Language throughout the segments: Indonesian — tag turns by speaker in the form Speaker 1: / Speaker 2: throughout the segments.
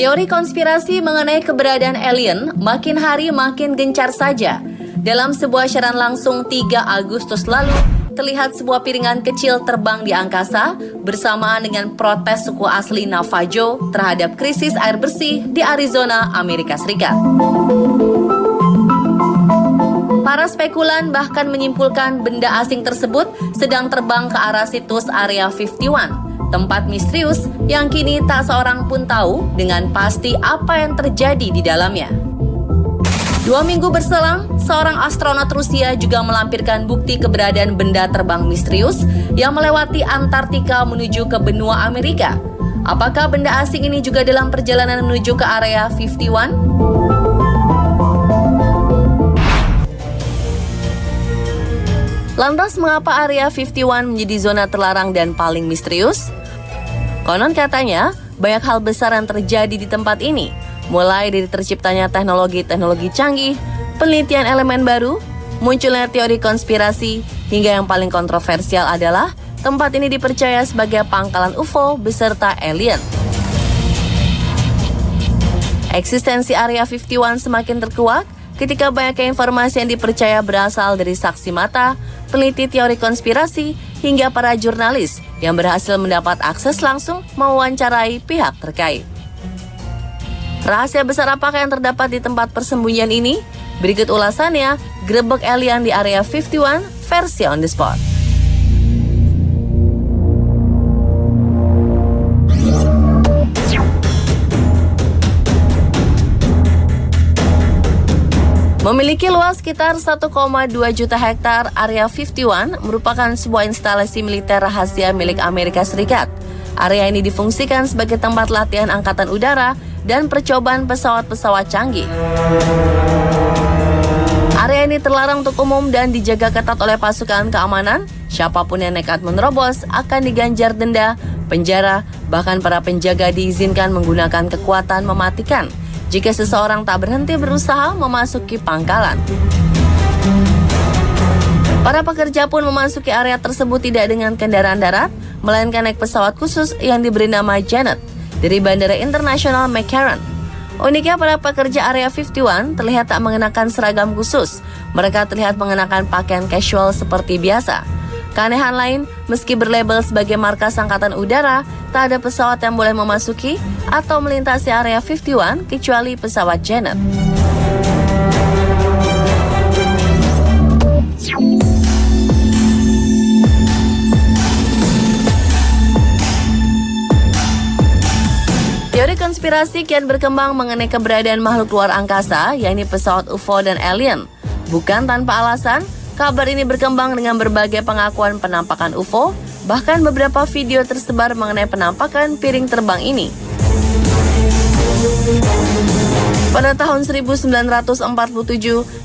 Speaker 1: Teori konspirasi mengenai keberadaan alien makin hari makin gencar saja. Dalam sebuah siaran langsung 3 Agustus lalu, terlihat sebuah piringan kecil terbang di angkasa bersamaan dengan protes suku asli Navajo terhadap krisis air bersih di Arizona, Amerika Serikat. Para spekulan bahkan menyimpulkan benda asing tersebut sedang terbang ke arah situs Area 51. Tempat misterius yang kini tak seorang pun tahu dengan pasti apa yang terjadi di dalamnya. 2 minggu berselang, seorang astronot Rusia juga melampirkan bukti keberadaan benda terbang misterius yang melewati Antartika menuju ke benua Amerika. Apakah benda asing ini juga dalam perjalanan menuju ke Area 51? Lantas mengapa Area 51 menjadi zona terlarang dan paling misterius? Konon katanya, banyak hal besar yang terjadi di tempat ini, mulai dari terciptanya teknologi-teknologi canggih, penelitian elemen baru, munculnya teori konspirasi, hingga yang paling kontroversial adalah tempat ini dipercaya sebagai pangkalan UFO beserta alien. Eksistensi Area 51 semakin terkuat ketika banyaknya informasi yang dipercaya berasal dari saksi mata, peneliti teori konspirasi, hingga para jurnalis yang berhasil mendapat akses langsung mewawancarai pihak terkait. Rahasia besar apakah yang terdapat di tempat persembunyian ini? Berikut ulasannya, Grebek Alien di Area 51 versi on the spot. Memiliki luas sekitar 1,2 juta hektar, Area 51 merupakan sebuah instalasi militer rahasia milik Amerika Serikat. Area ini difungsikan sebagai tempat latihan angkatan udara dan percobaan pesawat-pesawat canggih. Area ini terlarang untuk umum dan dijaga ketat oleh pasukan keamanan. Siapapun yang nekat menerobos akan diganjar denda, penjara, bahkan para penjaga diizinkan menggunakan kekuatan mematikan jika seseorang tak berhenti berusaha memasuki pangkalan. Para pekerja pun memasuki area tersebut tidak dengan kendaraan darat, melainkan naik pesawat khusus yang diberi nama Janet dari Bandara Internasional McCarran. Uniknya, para pekerja Area 51 terlihat tak mengenakan seragam khusus. Mereka terlihat mengenakan pakaian casual seperti biasa. Keanehan lain, meski berlabel sebagai markas angkatan udara, tak ada pesawat yang boleh memasuki atau melintasi Area 51 kecuali pesawat Janet. Teori konspirasi kian berkembang mengenai keberadaan makhluk luar angkasa, yakni pesawat UFO dan alien. Bukan tanpa alasan, kabar ini berkembang dengan berbagai pengakuan penampakan UFO, bahkan beberapa video tersebar mengenai penampakan piring terbang ini. Pada tahun 1947,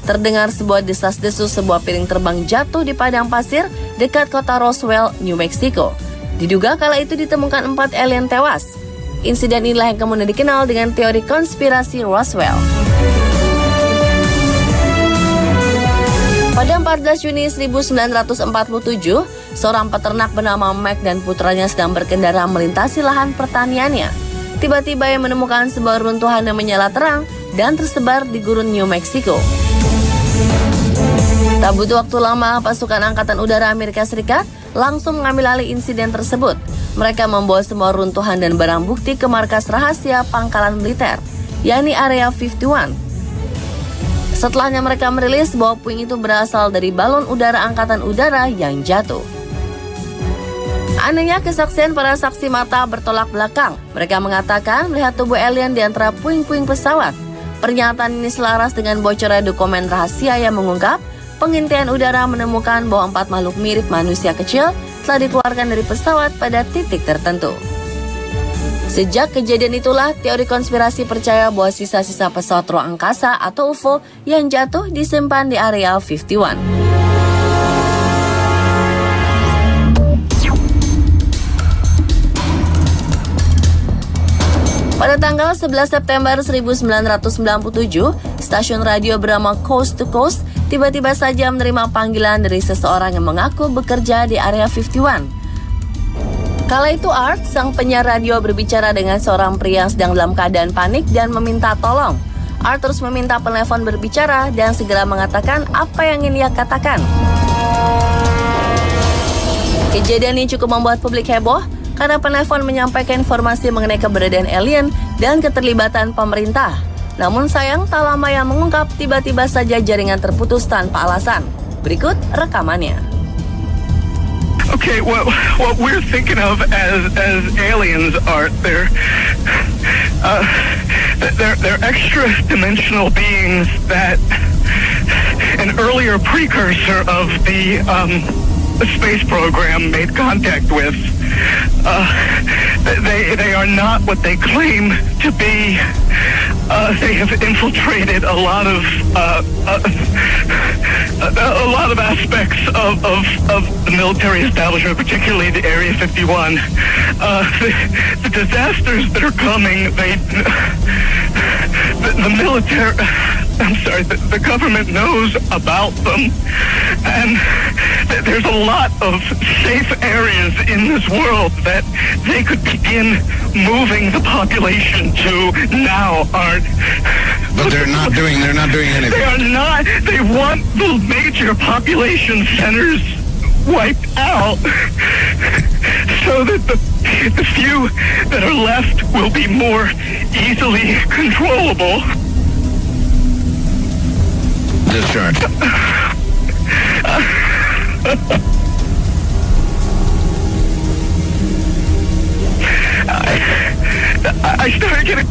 Speaker 1: terdengar sebuah desas-desus sebuah piring terbang jatuh di padang pasir dekat kota Roswell, New Mexico. Diduga kala itu ditemukan 4 alien tewas. Insiden inilah yang kemudian dikenal dengan teori konspirasi Roswell. Pada 14 Juni 1947, seorang peternak bernama Mac dan putranya sedang berkendara melintasi lahan pertaniannya. Tiba-tiba ia menemukan sebuah runtuhan yang menyala terang dan tersebar di gurun New Mexico. Tak butuh waktu lama, pasukan Angkatan Udara Amerika Serikat langsung mengambil alih insiden tersebut. Mereka membawa semua runtuhan dan barang bukti ke markas rahasia pangkalan militer, yakni Area 51. Setelahnya mereka merilis bahwa puing itu berasal dari balon udara Angkatan Udara yang jatuh. Anehnya, kesaksian para saksi mata bertolak belakang. Mereka mengatakan melihat tubuh alien di antara puing-puing pesawat. Pernyataan ini selaras dengan bocornya dokumen rahasia yang mengungkap pengintian udara menemukan bahwa 4 makhluk mirip manusia kecil telah dikeluarkan dari pesawat pada titik tertentu. Sejak kejadian itulah, teori konspirasi percaya bahwa sisa-sisa pesawat ruang angkasa atau UFO yang jatuh disimpan di Area 51. Pada tanggal 11 September 1997, stasiun radio bernama Coast to Coast tiba-tiba saja menerima panggilan dari seseorang yang mengaku bekerja di Area 51. Kala itu Art, sang penyiar radio, berbicara dengan seorang pria yang sedang dalam keadaan panik dan meminta tolong. Art terus meminta penelpon berbicara dan segera mengatakan apa yang ingin ia katakan. Kejadian ini cukup membuat publik heboh karena penelpon menyampaikan informasi mengenai keberadaan alien dan keterlibatan pemerintah. Namun sayang, tak lama yang mengungkap, tiba-tiba saja jaringan terputus tanpa alasan. Berikut rekamannya.
Speaker 2: Okay, what we're thinking of as aliens are they're extra-dimensional beings that an earlier precursor of the space program made contact with. They are not what they claim to be. They have infiltrated a lot of aspects of the military establishment, particularly the Area 51. The disasters that are coming, the military, the government knows about them, and there's a lot of safe areas in this world that they could begin moving the population to now.
Speaker 3: But they're not doing anything.
Speaker 2: They are not. They want the major population centers wiped out so that the few that are left will be more easily controllable.
Speaker 3: Discharge.
Speaker 2: I started getting...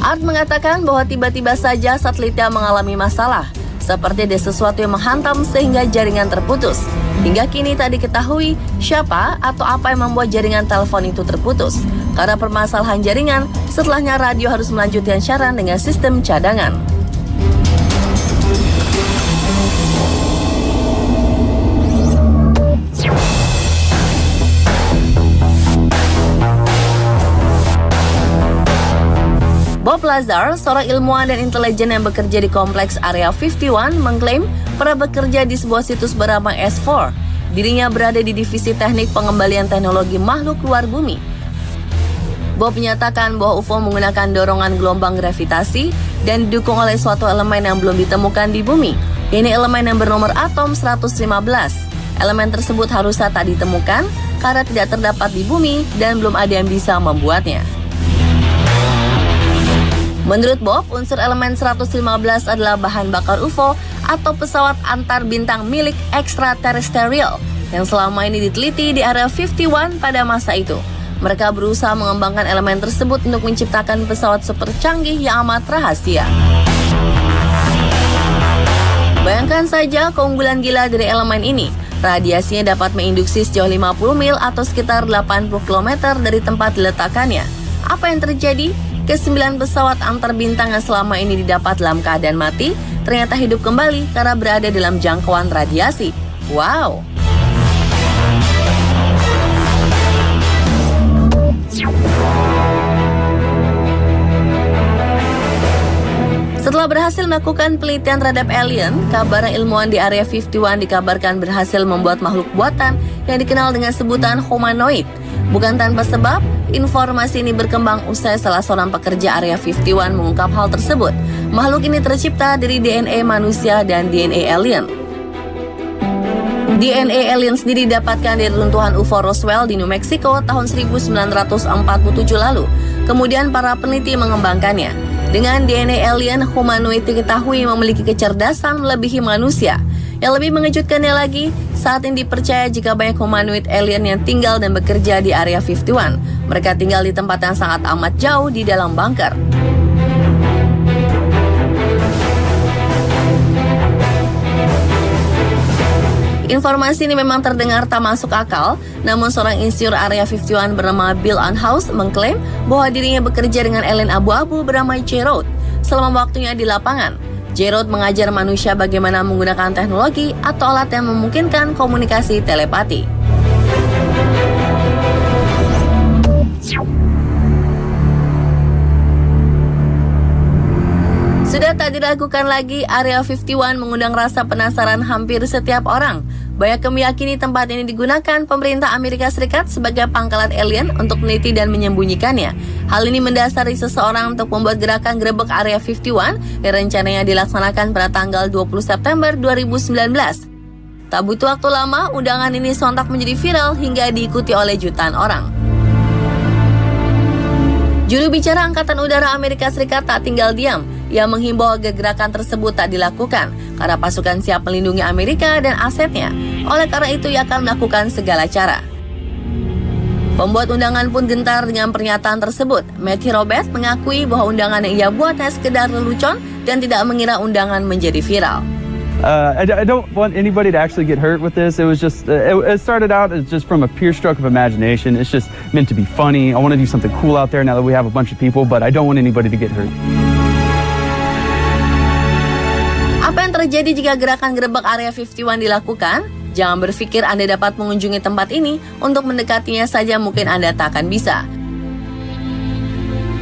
Speaker 1: Art mengatakan bahwa tiba-tiba saja satelitnya mengalami masalah, seperti ada sesuatu yang menghantam sehingga jaringan terputus. Hingga kini tak diketahui siapa atau apa yang membuat jaringan telepon itu terputus. Karena permasalahan jaringan, setelahnya radio harus melanjutkan siaran dengan sistem cadangan. Bob Lazar, seorang ilmuwan dan intelijen yang bekerja di kompleks Area 51, mengklaim pernah bekerja di sebuah situs bernama S4. Dirinya berada di divisi teknik pengembalian teknologi makhluk luar bumi. Bob menyatakan bahwa UFO menggunakan dorongan gelombang gravitasi dan didukung oleh suatu elemen yang belum ditemukan di bumi. Ini elemen yang bernomor atom 115. Elemen tersebut harusnya tak ditemukan karena tidak terdapat di bumi dan belum ada yang bisa membuatnya. Menurut Bob, unsur elemen 115 adalah bahan bakar UFO atau pesawat antar bintang milik ekstraterestrial yang selama ini diteliti di Area 51 pada masa itu. Mereka berusaha mengembangkan elemen tersebut untuk menciptakan pesawat super canggih yang amat rahasia. Bayangkan saja keunggulan gila dari elemen ini. Radiasinya dapat menginduksi sejauh 50 mil atau sekitar 80 km dari tempat diletakkannya. Apa yang terjadi? Ke-9 pesawat antar bintang yang selama ini didapat dalam keadaan mati ternyata hidup kembali karena berada dalam jangkauan radiasi. Wow! Setelah berhasil melakukan penelitian terhadap alien, kabar ilmuwan di Area 51 dikabarkan berhasil membuat makhluk buatan yang dikenal dengan sebutan humanoid. Bukan tanpa sebab, informasi ini berkembang usai salah seorang pekerja Area 51 mengungkap hal tersebut. Makhluk ini tercipta dari DNA manusia dan DNA alien. DNA alien sendiri didapatkan dari runtuhan UFO Roswell di New Mexico tahun 1947 lalu. Kemudian para peneliti mengembangkannya. Dengan DNA alien, humanoid diketahui memiliki kecerdasan melebihi manusia. Yang lebih mengejutkannya lagi, saat ini dipercaya jika banyak humanoid alien yang tinggal dan bekerja di Area 51. Mereka tinggal di tempat yang sangat amat jauh di dalam bunker. Informasi ini memang terdengar tak masuk akal, namun seorang insinyur Area 51 bernama Bill Unhouse mengklaim bahwa dirinya bekerja dengan alien abu-abu bernama J-Rod. Selama waktunya di lapangan, J-Rod mengajar manusia bagaimana menggunakan teknologi atau alat yang memungkinkan komunikasi telepati. Sudah tak diragukan lagi, Area 51 mengundang rasa penasaran hampir setiap orang. Banyak yang meyakini tempat ini digunakan pemerintah Amerika Serikat sebagai pangkalan alien untuk meneliti dan menyembunyikannya. Hal ini mendasari seseorang untuk membuat gerakan Grebek Area 51 yang rencananya dilaksanakan pada tanggal 20 September 2019. Tak butuh waktu lama, undangan ini sontak menjadi viral hingga diikuti oleh jutaan orang. Juru bicara Angkatan Udara Amerika Serikat tak tinggal diam. Ia menghimbau agar gerakan tersebut tak dilakukan karena pasukan siap melindungi Amerika dan asetnya. Oleh karena itu, ia akan melakukan segala cara. Pembuat undangan pun gentar dengan pernyataan tersebut. Matthew Robert mengakui bahwa undangan yang ia buat hanya sekedar lelucon dan tidak mengira undangan menjadi viral.
Speaker 4: I don't want anybody to actually get hurt with this. It was just, it started out as just from a pure stroke of imagination. It's just meant to be funny. I want to do something cool out there now that we have a bunch of people, but I don't want anybody to get hurt.
Speaker 1: Apa yang terjadi jika gerakan Grebek Area 51 dilakukan? Jangan berpikir Anda dapat mengunjungi tempat ini, untuk mendekatinya saja mungkin Anda tak akan bisa.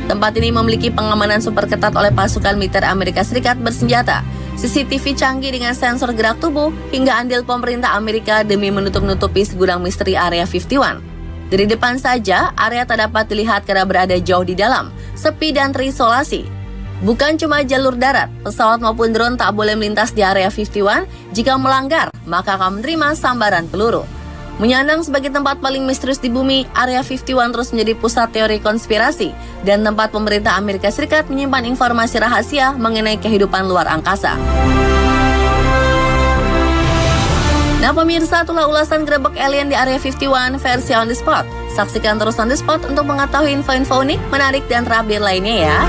Speaker 1: Tempat ini memiliki pengamanan super ketat oleh pasukan militer Amerika Serikat bersenjata, CCTV canggih dengan sensor gerak tubuh, hingga andil pemerintah Amerika demi menutup-nutupi segudang misteri Area 51. Dari depan saja, area tak dapat dilihat karena berada jauh di dalam, sepi dan terisolasi. Bukan cuma jalur darat, pesawat maupun drone tak boleh melintas di Area 51. Jika melanggar, maka akan menerima sambaran peluru. Menyandang sebagai tempat paling misterius di bumi, Area 51 terus menjadi pusat teori konspirasi dan tempat pemerintah Amerika Serikat menyimpan informasi rahasia mengenai kehidupan luar angkasa. Nah pemirsa, itulah ulasan Grebek Alien di Area 51 versi On The Spot. Saksikan terus On The Spot untuk mengetahui info-info unik, menarik, dan terupdate lainnya ya.